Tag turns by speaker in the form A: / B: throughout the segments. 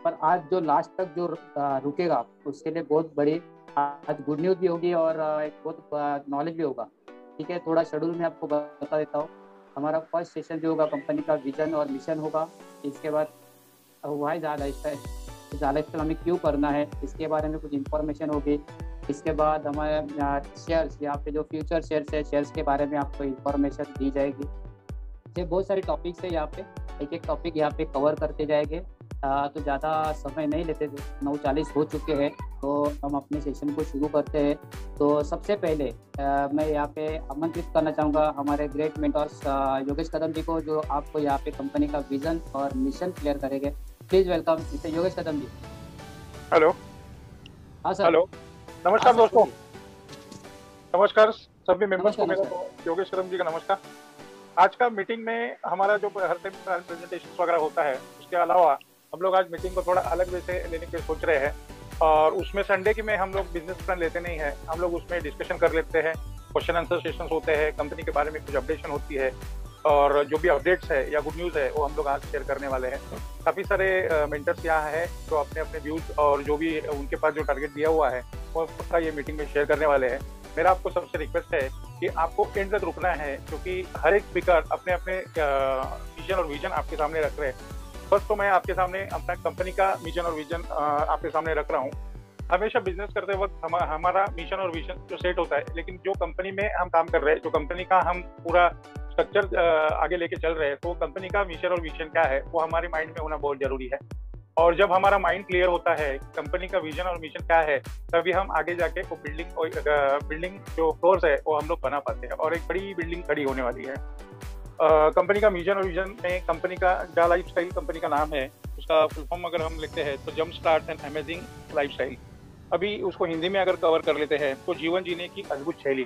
A: पर आज जो लास्ट तक जो रुकेगा उसके लिए बहुत बड़ी आज गुड न्यूज़ भी होगी और एक बहुत नॉलेज भी होगा। ठीक है, थोड़ा शेड्यूल में आपको बता देता हूँ। हमारा फर्स्ट सेशन जो होगा कंपनी का विजन और मिशन होगा। इसके बाद वाई ज़्यादा लाइफ हमें क्यों करना है इसके बारे में कुछ इन्फॉर्मेशन होगी। इसके बाद हमारे शेयर्स, यहाँ पे जो फ्यूचर शेयर्स है, शेयर्स के बारे में आपको इन्फॉर्मेशन दी जाएगी। ये बहुत सारे टॉपिक्स है, यहाँ पे एक एक टॉपिक यहाँ पे कवर करते जाएंगे। तो ज़्यादा समय नहीं लेते, 9:40 हो चुके हैं, तो हम अपने सेशन को शुरू करते हैं। तो सबसे पहले मैं यहाँ पे आमंत्रित करना चाहूँगा हमारे ग्रेट मेंटर्स योगेश कदम जी को, जो आपको यहाँ पे कंपनी का विजन और मिशन क्लियर करेंगे। Please welcome mister Yogesh Kadam ji.
B: Hello.
A: हाँ सर।
B: हेलो, नमस्कार दोस्तों। नमस्कार सभी मेंबर्स को मेरा योगेश कदम जी का नमस्कार। आज का मीटिंग में हमारा जो हर टाइम प्रेजेंटेशन वगैरह होता है, उसके अलावा हम लोग आज मीटिंग को थोड़ा अलग वे से लेने की सोच रहे हैं। और उसमें संडे की में हम लोग बिजनेस प्लान लेते नहीं है, हम लोग उसमें डिस्कशन कर लेते हैं, क्वेश्चन आंसर सेशन होते हैं, कंपनी के बारे में कुछ अपडेशन होती है और जो भी अपडेट्स है या गुड न्यूज़ है वो हम लोग आज शेयर करने वाले हैं। काफ़ी सारे मेंटर्स यहाँ है जो अपने अपने व्यूज़ और जो भी उनके पास जो टारगेट दिया हुआ है वो पक्का ये मीटिंग में शेयर करने वाले हैं। मेरा आपको सबसे रिक्वेस्ट है कि आपको एंड तक रुकना है, क्योंकि हर एक स्पीकर अपने अपने मिशन और विजन आपके सामने रख रहे हैं। फर्स्ट तो मैं आपके सामने अपना कंपनी का मिशन और विजन आपके सामने रख रहा हूँ। हमेशा बिजनेस करते वक्त हमारा मिशन और विजन जो सेट होता है, लेकिन जो कंपनी में हम काम कर रहे हैं, जो कंपनी का हम पूरा स्ट्रक्चर आगे लेके चल रहे हैं, तो कंपनी का मिशन और विजन क्या है वो हमारे माइंड में होना बहुत जरूरी है। और जब हमारा माइंड क्लियर होता है कंपनी का विजन और मिशन क्या है, तभी हम आगे जाके वो बिल्डिंग जो फ्लोर्स है वो हम लोग बना पाते हैं और एक बड़ी बिल्डिंग खड़ी होने वाली है। कंपनी का मिशन और विजन में कंपनी का क्या लाइफ स्टाइल कंपनी का नाम है, उसका फुल फॉर्म अगर हम लिखते हैं तो jump start and amazing life style. अभी उसको हिंदी में अगर कवर कर लेते हैं तो जीवन जीने की अद्भुत शैली।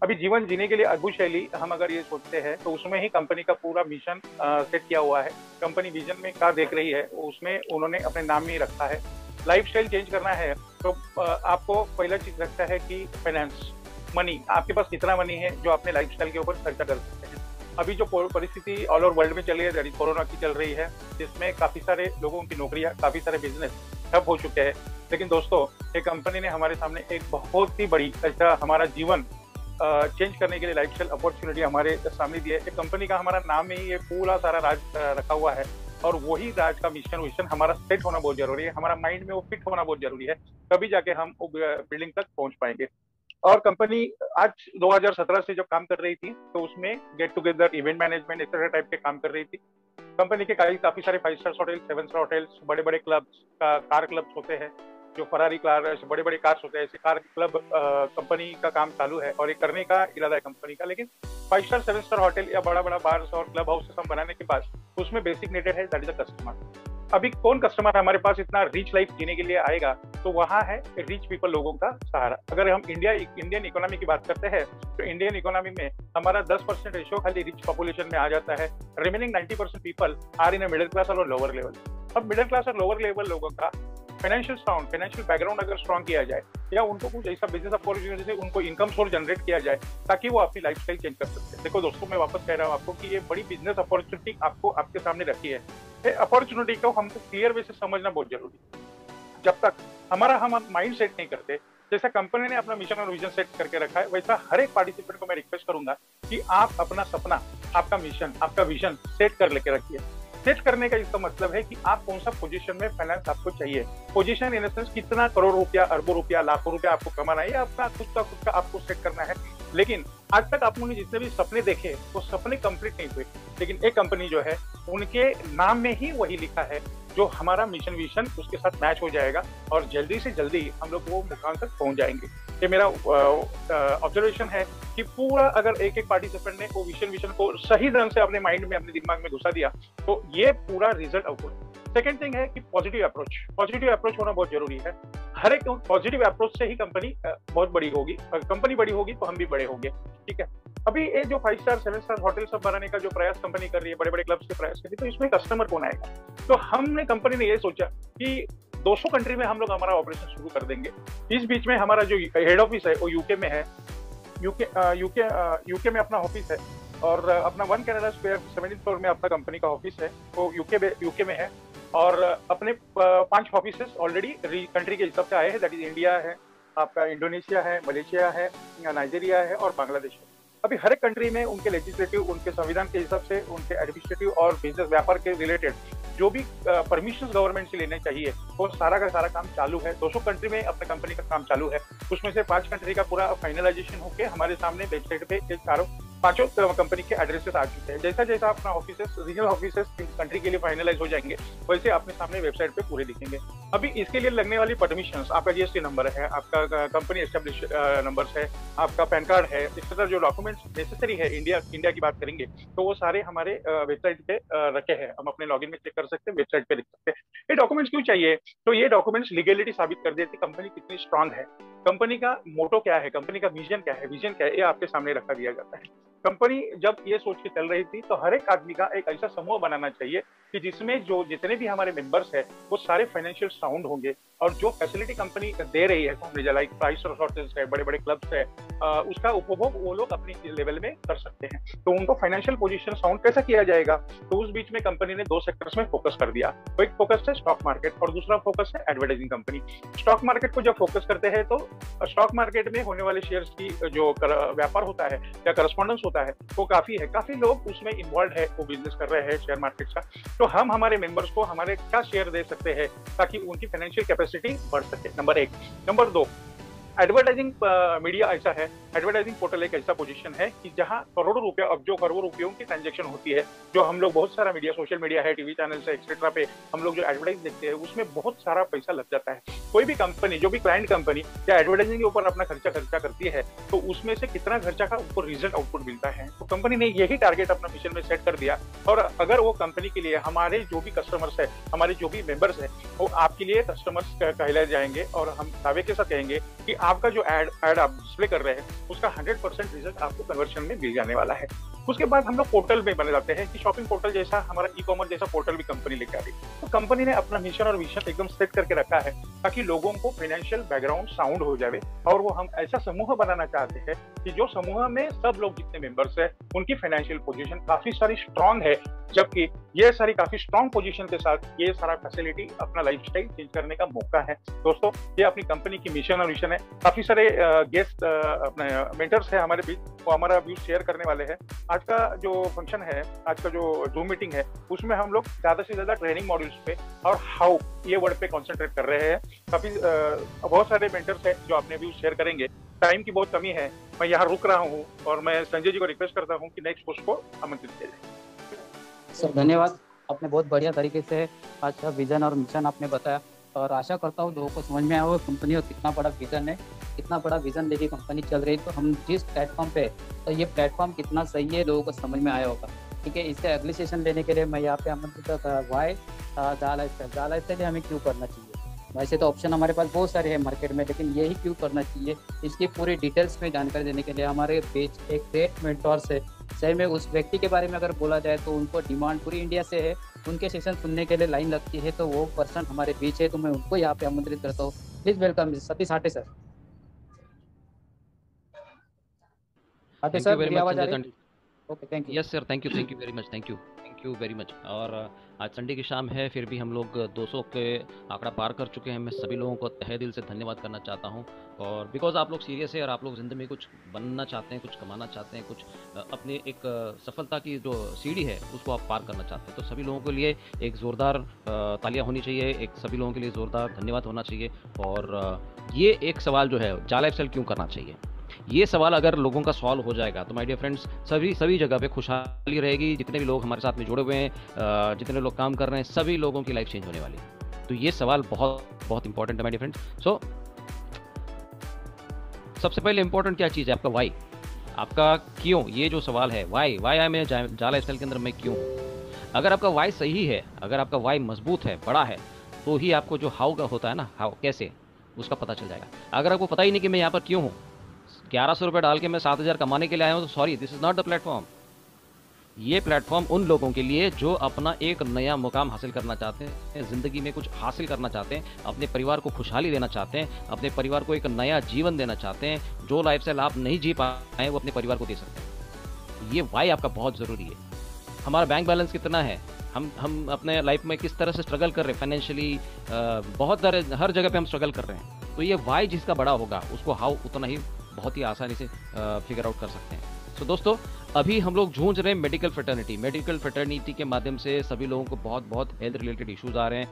B: अभी जीवन जीने के लिए अद्भुत शैली हम अगर ये सोचते हैं तो उसमें ही कंपनी का पूरा मिशन सेट किया हुआ है। कंपनी विजन में क्या देख रही है उसमें उन्होंने अपने नाम में ही रखा है। लाइफ स्टाइल चेंज करना है तो आपको पहला चीज लगता है कि फाइनेंस, मनी, आपके पास कितना मनी है जो अपने लाइफ स्टाइल के ऊपर खर्चा कर सकते हैं। अभी जो परिस्थिति ऑल ओवर वर्ल्ड में चल रही है, कोरोना की चल रही है, जिसमें काफी सारे लोगों की नौकरियां, काफी सारे बिजनेस ठप हो चुके हैं। लेकिन दोस्तों, एक कंपनी ने हमारे सामने एक बहुत ही बड़ी ऐसा हमारा जीवन चेंज करने के लिए लाइफ स्टाइल अपॉर्चुनिटी हमारे सामने दी है। एक कंपनी का हमारा नाम में ही ये पूरा सारा राज रखा हुआ है और वही राज का मिशन विजन हमारा सेट होना बहुत जरूरी है, हमारा माइंड में वो फिट होना बहुत जरूरी है, तभी जाके हम बिल्डिंग तक पहुंच पाएंगे। और कंपनी आज 2017 से जब काम कर रही थी तो उसमें गेट टुगेदर, इवेंट मैनेजमेंट, इस तरह टाइप के काम कर रही थी। कंपनी के काफी सारे 5 स्टार होटल, 7 स्टार होटल्स, बड़े बड़े क्लब्स, कार क्लब्स होते हैं, जो फरारी कार, बड़े बड़े कार्स होते हैं, ऐसे कार क्लब कंपनी का काम चालू है और ये करने का इरादा है कंपनी का। लेकिन 5 स्टार 7 स्टार होटल या बड़ा बड़ा बार्स और क्लब हाउस हम बनाने के बाद उसमें बेसिक नीडेड है, दैट इज द कस्टमर। अभी कौन कस्टमर हमारे पास इतना रिच लाइफ जीने के लिए आएगा, तो वहाँ है रिच पीपल लोगों का सहारा। अगर हम इंडियन इकोनॉमी की बात करते हैं तो इंडियन इकोनॉमी में हमारा 10% रेशियो खाली रिच पॉपुलेशन में आ जाता है। Remaining 90% people are in middle class और लोअर लेवल। अब मिडिल क्लास और लोअर लेवल लोगों का फाइनेंशियल बैकग्राउंड अगर स्ट्रॉन्ग किया जाए या उनको कुछ ऐसा बिजनेस अपॉर्चुनिटी से उनको इनकम सोर्स जनरेट किया जाए ताकि वो अपनी लाइफस्टाइल चेंज कर सकते हैं। देखो दोस्तों, मैं वापस कह रहा हूँ आपको कि ये बड़ी बिजनेस अपॉर्चुनिटी आपको आपके सामने रखी है। ये अपॉर्चुनिटी को हमको क्लियर वे से समझना बहुत जरूरी है। जब तक हम माइंड सेट नहीं करते, जैसा कंपनी ने अपना मिशन और विजन सेट करके रखा है, वैसा हर एक पार्टिसिपेंट को मैं रिक्वेस्ट करूंगा कि आप अपना सपना, आपका मिशन, आपका विजन सेट कर लेके रखिए। सेट करने का इसका मतलब है कि आप कौन सा पोजीशन में फाइनेंस आपको चाहिए। पोजीशन इन सेंस कितना करोड़ रुपया, अरबों रुपया, लाखों रुपया आपको कमाना है, अपना खुद का आपको सेट करना है। लेकिन आज तक आप लोगों ने जितने भी सपने देखे वो सपने कंप्लीट नहीं हुए, लेकिन एक कंपनी जो है उनके नाम में ही वही लिखा है जो हमारा मिशन विजन उसके साथ मैच हो जाएगा और जल्दी से जल्दी हम लोग वो मुकाम तक पहुंच जाएंगे। ये मेरा ऑब्जर्वेशन है कि पूरा अगर एक पार्टिसिपेंट ने वो विजन को सही ढंग से अपने माइंड में, अपने दिमाग में घुसा दिया तो ये पूरा रिजल्ट आउटपुट। सेकेंड थिंग है कि पॉजिटिव अप्रोच होना बहुत जरूरी है। हर एक पॉजिटिव अप्रोच से ही कंपनी बहुत बड़ी होगी, कंपनी बड़ी होगी तो हम भी बड़े होंगे। ठीक है, अभी ये जो 5 स्टार 7 स्टार होटल सब बनाने का जो प्रयास कंपनी कर रही है, बड़े बड़े क्लब्स के प्रयास कर रही है, तो इसमें कस्टमर कौन आएगा? तो हमने कंपनी ने ये सोचा कि 200 कंट्री में हम लोग हमारा ऑपरेशन शुरू कर देंगे। इस बीच में हमारा जो हेड ऑफिस है वो यूके में है, यूके में अपना ऑफिस है और अपना 1 कैनेडा स्क्वायर 17th फ्लोर में अपना कंपनी का ऑफिस है वो यूके में है। और अपने 5 ऑफिसेस ऑलरेडी कंट्री के हिसाब से आए हैं, दैट इज इंडिया है, आपका इंडोनेशिया है, मलेशिया है, नाइजीरिया है और बांग्लादेश है। अभी हर एक कंट्री में उनके लेजिस्लेटिव, उनके संविधान के हिसाब से, उनके एडमिनिस्ट्रेटिव और बिजनेस व्यापार के रिलेटेड जो भी परमिशन गवर्नमेंट से लेने चाहिए वो सारा का सारा काम चालू है। 200 कंट्री में अपने कंपनी का काम चालू है। उसमें से 5 कंट्री का पूरा फाइनलाइजेशन होकर हमारे सामने वेबसाइट पे पांचों कंपनी के एड्रेसेस आ चुके हैं। जैसा जैसा अपना ऑफिसेस, रीजनल ऑफिसेस कंट्री के लिए फाइनलाइज हो जाएंगे वैसे अपने सामने वेबसाइट पे पूरे दिखेंगे। अभी इसके लिए लगने वाली परमिशन, आपका जीएसटी नंबर है, आपका कंपनी एस्टेब्लिश नंबर है, आपका पैन कार्ड है, इस तरह जो डॉक्यूमेंट्स नेसेसरी है इंडिया की बात करेंगे तो वो सारे हमारे वेबसाइट पे रखे हैं। हम अपने लॉगिन में चेक कर सकते हैं, वेबसाइट पे लिख सकते हैं। ये डॉक्यूमेंट्स क्यों चाहिए? तो ये डॉक्यूमेंट्स लीगलिटी साबित कर देती कंपनी कितनी स्ट्रांग है, कंपनी का मोटो क्या है, कंपनी का विजन क्या है, ये आपके सामने रखा दिया जाता है। कंपनी जब ये सोच के चल रही थी तो हर एक आदमी का एक ऐसा समूह बनाना चाहिए कि जिसमें जो जितने भी हमारे मेंबर्स हैं वो सारे फाइनेंशियल साउंड होंगे और जो फैसिलिटी कंपनी दे रही है सामने, लाइक प्राइस रिसोर्सेज है, बड़े बड़े क्लब्स है, उसका उपभोग वो लोग अपनी लेवल में कर सकते हैं। तो उनको फाइनेंशियल पोजीशन साउंड कैसा किया जाएगा? तो उस बीच में कंपनी ने 2 सेक्टर्स में फोकस कर दिया। तो एक फोकस है स्टॉक मार्केट और दूसरा फोकस है एडवर्टाइजिंग कंपनी। स्टॉक मार्केट को जब फोकस करते हैं तो स्टॉक मार्केट में होने वाले शेयर्स की जो व्यापार होता है या करस्पॉन्डेंस होता है वो काफी लोग उसमें इन्वॉल्व है, वो बिजनेस कर रहे हैं शेयर मार्केट का। तो हम हमारे मेंबर्स को हमारे क्या शेयर दे सकते हैं ताकि उनकी फाइनेंशियल कैपेसिटी बढ़ सके, नंबर 1। नंबर 2, एडवर्टाइजिंग मीडिया ऐसा है, एडवर्टाइजिंग पोर्टल एक ऐसा पोजीशन है कि जहां करोड़ों रुपया, अब जो करोड़ों रुपयों की ट्रांजैक्शन होती है, जो हम लोग बहुत सारा मीडिया, सोशल मीडिया है, टीवी चैनल है, एक्सेट्रा पे हम लोग जो एडवर्टाइज देखते हैं उसमें बहुत सारा पैसा लग जाता है। कोई भी कंपनी, जो भी क्लाइंट कंपनी या एडवर्टाइजिंग के ऊपर अपना खर्चा करती है तो उसमें से कितना खर्चा का उनको रिजल्ट आउटपुट मिलता है। तो कंपनी ने यही टारगेट अपना मिशन में सेट कर दिया और अगर वो कंपनी के लिए हमारे जो भी कस्टमर्स है, हमारे जो भी मेंबर्स है वो आपके लिए कस्टमर्स कहलाए जाएंगे और हम दावे के साथ कहेंगे कि आपका जो एड आप डिस्प्ले कर रहे हैं उसका 100% रिजल्ट आपको कन्वर्शन में मिल जाने वाला है। उसके बाद हम लोग पोर्टल में बने जाते हैं कि शॉपिंग पोर्टल जैसा, हमारा ई कॉमर्स जैसा पोर्टल भी कंपनी लेकर आ रही है। तो कंपनी ने अपना मिशन और विजन एकदम सेट करके रखा है ताकि लोगों को फाइनेंशियल बैकग्राउंड साउंड हो जाए और वो हम ऐसा समूह बनाना चाहते हैं कि जो समूह में सब लोग जितने मेंबर्स है उनकी फाइनेंशियल पोजीशन काफी सारी स्ट्रांग है, जबकि ये सारी काफी स्ट्रांग पोजीशन के साथ ये सारा फैसिलिटी अपना लाइफस्टाइल चेंज करने का मौका है। दोस्तों, ये अपनी कंपनी की मिशन और विजन है। काफी सारे गेस्ट अपने मेंटर्स है हमारे बीच, वो हमारा व्यूज शेयर करने वाले हैं। आज का जो फंक्शन है, आज का जो जूम मीटिंग है, उसमें हम लोग ज्यादा से ज्यादा ट्रेनिंग मॉड्यूल्स पे और हाउ ये वर्ड पे कॉन्सेंट्रेट कर रहे हैं। काफी बहुत सारे मेंटर्स हैं जो अपने व्यूज शेयर करेंगे। टाइम की बहुत कमी है, मैं यहाँ रुक रहा हूँ और मैं संजय जी को रिक्वेस्ट करता हूँ कि नेक्स्ट पोस्ट को आमंत्रित किया जाए।
A: सर धन्यवाद, आपने बहुत बढ़िया तरीके से आज का विजन और मिशन आपने बताया और आशा करता हूँ लोगों को समझ में आया होगा कंपनी का कितना बड़ा विजन है, कितना बड़ा विजन लेके कंपनी चल रही है। तो हम जिस प्लेटफॉर्म पे, तो ये प्लेटफॉर्म कितना सही है लोगों को समझ में आया होगा। ठीक है, इससे अगले सेशन लेने के लिए मैं यहाँ पे आमंत्रित वाई जाला इसलिए हमें क्यों करना चाहिए। वैसे तो ऑप्शन हमारे पास बहुत सारे हैं मार्केट में, लेकिन यही क्यों करना चाहिए इसकी पूरी डिटेल्स में जानकारी देने के लिए हमारे पेज एक ग्रेट मेंटर्स है। सही में उस व्यक्ति के बारे में अगर बोला जाए तो उनको डिमांड पूरी इंडिया से है, उनके सेशन सुनने के लिए लाइन लगती है, तो वो पर्सन हमारे बीच है, तो मैं उनको यहाँ पे आमंत्रित करता हूँ। Please welcome Satish Hate sir. Hate sir, मेरी आवाज आ रही है? Okay, thank you.
C: Yes sir, thank you very much, thank you very much. और आज संडे की शाम है, फिर भी हम लोग 200 के आंकड़ा पार कर चुके हैं। मैं सभी लोगों को तहे दिल से धन्यवाद करना चाहता हूं और बिकॉज आप लोग सीरियस है और आप लोग ज़िंदगी में कुछ बनना चाहते हैं, कुछ कमाना चाहते हैं, कुछ अपने एक सफलता की जो सीढ़ी है उसको आप पार करना चाहते हैं। तो सभी लोगों के लिए एक ज़ोरदार तालियां होनी चाहिए, एक सभी लोगों के लिए ज़ोरदार धन्यवाद होना चाहिए। और ये एक सवाल जो है, जाला लाइफस्टाइल क्यों करना चाहिए, ये सवाल अगर लोगों का सॉल्व हो जाएगा तो माय डियर फ्रेंड्स सभी जगह पे खुशहाली रहेगी। जितने भी लोग हमारे साथ में जुड़े हुए हैं, जितने लोग काम कर रहे हैं, सभी लोगों की लाइफ चेंज होने वाली है। तो ये सवाल बहुत इंपॉर्टेंट है माय डियर फ्रेंड्स। सो सबसे पहले इंपॉर्टेंट क्या चीज़ है? आपका वाई, आपका क्यों। ये जो सवाल है वाई आया मैं जाला लाइफस्टाइल के अंदर मैं क्यों हूँ। अगर आपका वाई सही है, अगर आपका वाई मजबूत है, बड़ा है, तो ही आपको जो हाउ का होता है ना, हाउ कैसे, उसका पता चल जाएगा। अगर आपको पता ही नहीं कि मैं यहाँ पर क्यों हूँ, 1100 रुपये डाल के मैं 7000 कमाने के लिए आया हूँ, तो sorry, this is not the platform. ये प्लेटफॉर्म उन लोगों के लिए जो अपना एक नया मुकाम हासिल करना चाहते हैं, ज़िंदगी में कुछ हासिल करना चाहते हैं, अपने परिवार को खुशहाली देना चाहते हैं, अपने परिवार को एक नया जीवन देना चाहते हैं। जो लाइफस्टाइल आप नहीं जी पाए वो अपने परिवार को दे सकते हैं। ये वाई आपका बहुत ज़रूरी है। हमारा बैंक बैलेंस कितना है, हम अपने लाइफ में किस तरह से स्ट्रगल कर रहे हैं फाइनेंशियली, हर जगह पे हम स्ट्रगल कर रहे हैं। तो ये वाई जिसका बड़ा होगा उसको हाउ उतना ही बहुत ही आसानी से फिगर आउट कर सकते हैं। तो दोस्तों, अभी हम लोग जूझ रहे हैं मेडिकल फ्रेटर्निटी के माध्यम से सभी लोगों को बहुत बहुत हेल्थ रिलेटेड इश्यूज आ रहे हैं,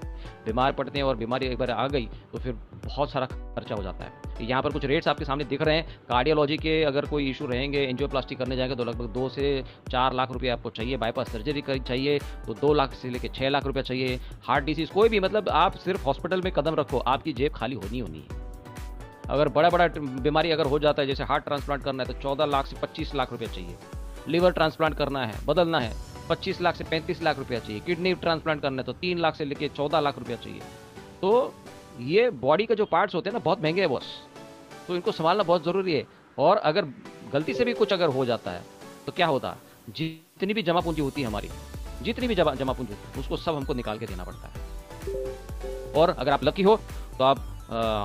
C: बीमार पड़ते हैं, और बीमारी एक बार आ गई तो फिर बहुत सारा खर्चा हो जाता है। यहाँ पर कुछ रेट्स आपके सामने दिख रहे हैं। कार्डियोलॉजी के अगर कोई इशू रहेंगे, एंजियोप्लास्टी करने जाएंगे तो लगभग 2 से 4 लाख रुपये आपको चाहिए। बाईपास सर्जरी चाहिए तो 2 लाख से लेकर 6 लाख रुपये चाहिए। हार्ट डिसीज कोई भी, मतलब आप सिर्फ हॉस्पिटल में कदम रखो, आपकी जेब खाली होनी है। अगर बड़ा बीमारी अगर हो जाता है, जैसे हार्ट ट्रांसप्लांट करना है तो 14 लाख से 25 लाख रुपये चाहिए। लिवर ट्रांसप्लांट करना है, बदलना है, 25 लाख से 35 लाख रुपया चाहिए। किडनी ट्रांसप्लांट करना है तो 3 लाख से लेकर 14 लाख रुपया चाहिए। तो ये बॉडी के जो पार्ट्स होते हैं ना, बहुत महंगे हैं बॉस, तो इनको संभालना बहुत ज़रूरी है। और अगर गलती से भी कुछ अगर हो जाता है तो क्या होता है, जितनी भी जमा पूंजी होती है हमारी, जितनी भी जमा पूंजी उसको सब हमको निकाल के देना पड़ता है। और अगर आप लकी हो तो आप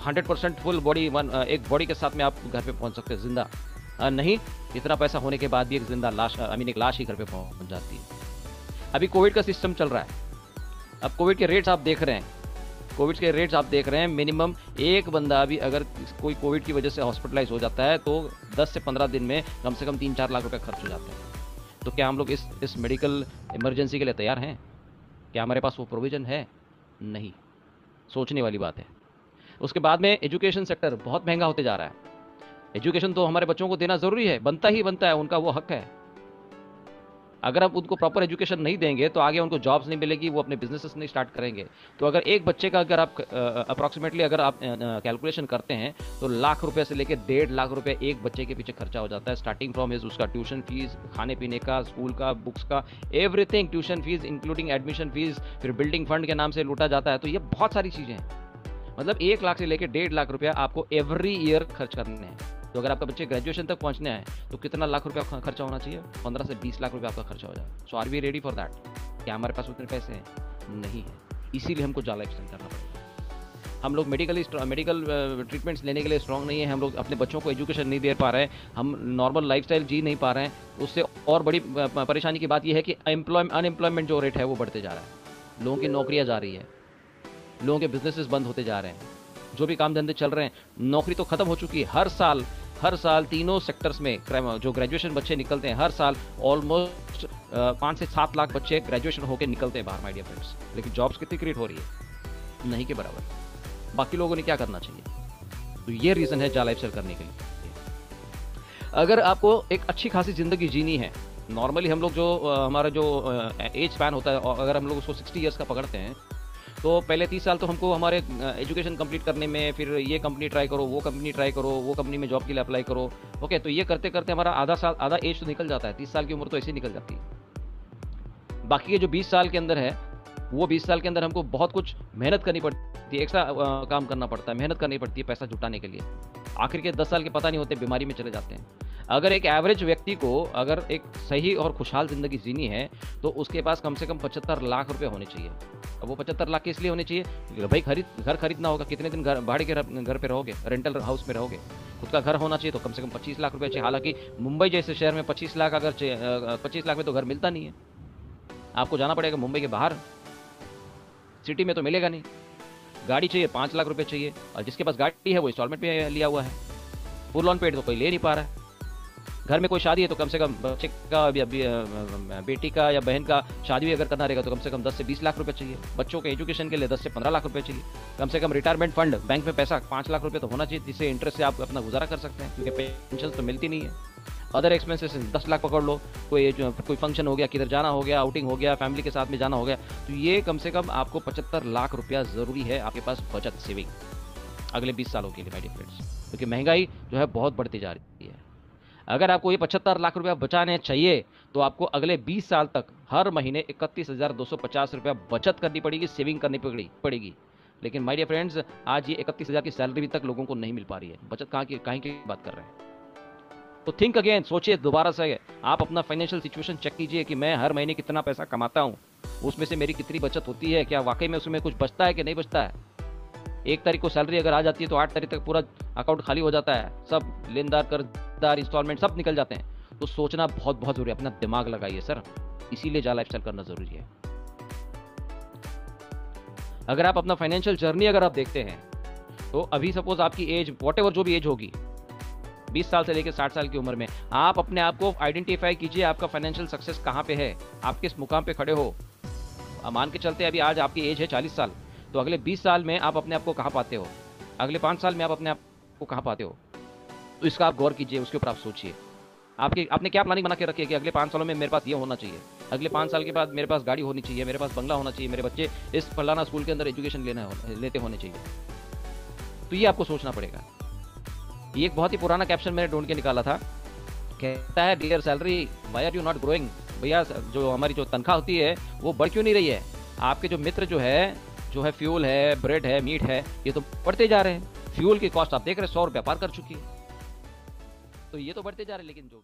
C: 100% फुल बॉडी एक बॉडी के साथ में आप घर पे पहुंच सकते हैं जिंदा। नहीं, इतना पैसा होने के बाद भी एक जिंदा लाश, एक लाश ही घर पे पहुंच जाती है। अभी कोविड का सिस्टम चल रहा है। अब कोविड के रेट्स आप देख रहे हैं, मिनिमम एक बंदा भी अगर कोई कोविड की वजह से हॉस्पिटलाइज हो जाता है तो 10 से 15 दिन में कम से कम 3-4 लाख रुपए खर्च हो जाते हैं। तो क्या हम लोग इस मेडिकल इमरजेंसी के लिए तैयार हैं? क्या हमारे पास वो प्रोविज़न है? नहीं, सोचने वाली बात है। उसके बाद में एजुकेशन सेक्टर बहुत महंगा होते जा रहा है। एजुकेशन तो हमारे बच्चों को देना ज़रूरी है, बनता है, उनका वो हक है। अगर आप उनको प्रॉपर एजुकेशन नहीं देंगे तो आगे उनको जॉब्स नहीं मिलेगी, वो अपने बिजनेसेस नहीं स्टार्ट करेंगे। तो अगर एक बच्चे का अगर आप अप्रॉक्सीमेटली अगर आप कैलकुलेशन करते हैं तो लाख रुपए से लेकर 1.5 लाख रुपए एक बच्चे के पीछे खर्चा हो जाता है। स्टार्टिंग फ्रॉम हिज उसका ट्यूशन फीस, खाने पीने का, स्कूल का, बुक्स का, everything, tuition fees including admission fees, फिर बिल्डिंग फंड के नाम से लूटा जाता है। तो ये बहुत सारी चीज़ें हैं। मतलब 1 लाख से लेकर 1.5 लाख रुपया आपको एवरी ईयर खर्च करने हैं। तो अगर आपका बच्चे ग्रेजुएशन तक पहुंचने हैं तो कितना लाख रुपया खर्चा होना चाहिए? 15 से 20 लाख रुपया आपका खर्चा हो जाए। So are we ready for that? क्या हमारे पास उतने पैसे हैं? नहीं है। इसीलिए हमको ज़्यादा एक्सटेंड करना पड़ेगा। हम लोग मेडिकल ट्रीटमेंट्स लेने के लिए स्ट्रॉन्ग नहीं है। हम लोग अपने बच्चों को एजुकेशन नहीं दे पा रहे हैं। हम नॉर्मल लाइफस्टाइल जी नहीं पा रहे हैं। उससे और बड़ी परेशानी की बात यह है कि अनएम्प्लॉयमेंट जो रेट है वो बढ़ते जा रहा है। लोगों की नौकरियाँ जा रही है, लोगों के बिजनेसेस बंद होते जा रहे हैं, जो भी काम धंधे चल रहे हैं, नौकरी तो खत्म हो चुकी है। हर साल तीनों सेक्टर्स में जो ग्रेजुएशन बच्चे निकलते हैं, हर साल ऑलमोस्ट 5 से 7 लाख बच्चे ग्रेजुएशन होकर निकलते हैं बाहर, माय डियर फ्रेंड्स। लेकिन जॉब्स कितनी क्रिएट हो रही है? नहीं के बराबर। बाकी लोगों ने क्या करना चाहिए? तो ये रीज़न है जा लाइफस्टाइल करने के लिए। अगर आपको एक अच्छी खासी ज़िंदगी जीनी है, नॉर्मली हम लोग हमारा जो एज स्पैन होता है, अगर हम लोग उसको 60 ईयर्स का पकड़ते हैं तो पहले 30 साल तो हमको हमारे एजुकेशन कंप्लीट करने में, फिर ये कंपनी ट्राई करो, वो कंपनी ट्राई करो, वो कंपनी में जॉब के लिए अप्लाई करो। ओके, तो ये करते करते हमारा आधा एज तो निकल जाता है। 30 साल की उम्र तो ऐसे ही निकल जाती है। बाकी के जो 20 साल के अंदर है, वो 20 साल के अंदर हमको बहुत कुछ मेहनत करनी पड़ती है, एक्स्ट्रा काम करना पड़ता है, मेहनत करनी पड़ती है पैसा जुटाने के लिए। आखिर के 10 साल के पता नहीं होते, बीमारी में चले जाते हैं। अगर एक एवरेज व्यक्ति को अगर एक सही और खुशहाल ज़िंदगी जीनी है तो उसके पास कम से कम 75 लाख रुपए होने चाहिए। अब वो 75 लाख किस लिए होने चाहिए? भाई घर खरीदना होगा, कितने दिन भाड़े के घर पे रहोगे, रेंटल हाउस में रहोगे। खुद का घर होना चाहिए तो कम से कम 25 लाख रुपए चाहिए। हालांकि मुंबई जैसे शहर में 25 लाख 25 लाख में तो घर मिलता नहीं है। आपको जाना पड़ेगा मुंबई के बाहर, सिटी में तो मिलेगा नहीं। गाड़ी चाहिए 5 लाख रुपए चाहिए, और जिसके पास गाड़ी है वो इंस्टॉलमेंट पे लिया हुआ है, फुल ऑन पेड तो कोई ले नहीं पा रहा है। घर में कोई शादी है तो कम से कम बच्चे का या बेटी का या बहन का शादी भी अगर करना रहेगा तो कम से कम 10 से 20 लाख रुपए चाहिए। बच्चों के एजुकेशन के लिए 10 से 15 लाख रुपए चाहिए। कम से कम रिटायरमेंट फंड, बैंक में पैसा 5 लाख रुपए तो होना चाहिए, जिससे इंटरेस्ट से आप अपना गुजारा कर सकते हैं, क्योंकि पेंशन तो मिलती नहीं है। अदर एक्सपेंसेस 10 लाख पकड़ लो, कोई फंक्शन हो गया, किधर जाना हो गया, आउटिंग हो गया, फैमिली के साथ में जाना हो गया, तो ये कम से कम आपको 75 लाख रुपया ज़रूरी है आपके पास बचत, सेविंग अगले 20 सालों के लिए, माय डियर फ्रेंड्स। क्योंकि महंगाई जो है बहुत बढ़ती जा रही है। अगर आपको ये 75 लाख रुपया बचाने चाहिए तो आपको अगले 20 साल तक हर महीने 31,250 रुपया बचत करनी पड़ेगी, सेविंग करनी पड़ेगी। लेकिन माय डियर फ्रेंड्स, आज ये 31,000 की सैलरी भी तक लोगों को नहीं मिल पा रही है। बचत कहाँ की बात कर रहे हैं? तो थिंक अगेन, सोचिए दोबारा से। आप अपना फाइनेंशियल सिचुएशन चेक कीजिए कि मैं हर महीने कितना पैसा कमाता हूँ, उसमें से मेरी कितनी बचत होती है, क्या वाकई में उसमें कुछ बचता है कि नहीं बचता है। 1 तारीख को सैलरी अगर आ जाती है तो 8 तारीख तक पूरा अकाउंट खाली हो जाता है, सब लेनदार, कर्जदार, इंस्टॉलमेंट सब निकल जाते हैं। तो सोचना बहुत बहुत जरूरी है, अपना दिमाग लगाइए सर, इसीलिए जा लाइफस्टाइल करना जरूरी है। अगर आप अपना फाइनेंशियल जर्नी अगर आप देखते हैं तो अभी सपोज आपकी एज वॉट जो भी एज होगी 20 साल से लेकर 60 साल की उम्र में, आप अपने आप को आइडेंटिफाई कीजिए, आपका फाइनेंशियल सक्सेस कहाँ पे है, आप किस मुकाम पे खड़े हो। मान के चलते अभी आज आपकी एज है 40 साल, तो अगले 20 साल में आप अपने आप को कहाँ पाते हो, अगले 5 साल में आप अपने आप को कहाँ पाते हो। तो इसका आप गौर कीजिए, उसके ऊपर आप सोचिए। आपने क्या प्लानिंग बना के रखी है कि अगले 5 सालों में मेरे पास ये होना चाहिए, अगले 5 साल के बाद मेरे पास गाड़ी होनी चाहिए, मेरे पास बंगला होना चाहिए, मेरे बच्चे इस फलाना स्कूल के अंदर एजुकेशन लेते होने चाहिए। तो ये आपको सोचना पड़ेगा। ये एक बहुत ही पुराना कैप्शन मैंने ढूंढ के निकाला था, कहता है dear salary why are you not growing. भैया जो हमारी जो तनख्वाह होती है वो बढ़ क्यों नहीं रही है। आपके जो मित्र जो है फ्यूल है, ब्रेड है, मीट है, ये तो बढ़ते जा रहे हैं। फ्यूल की कॉस्ट आप देख रहे हैं 100 रुपया पार कर चुकी है, तो ये तो बढ़ते जा रहे हैं, लेकिन जो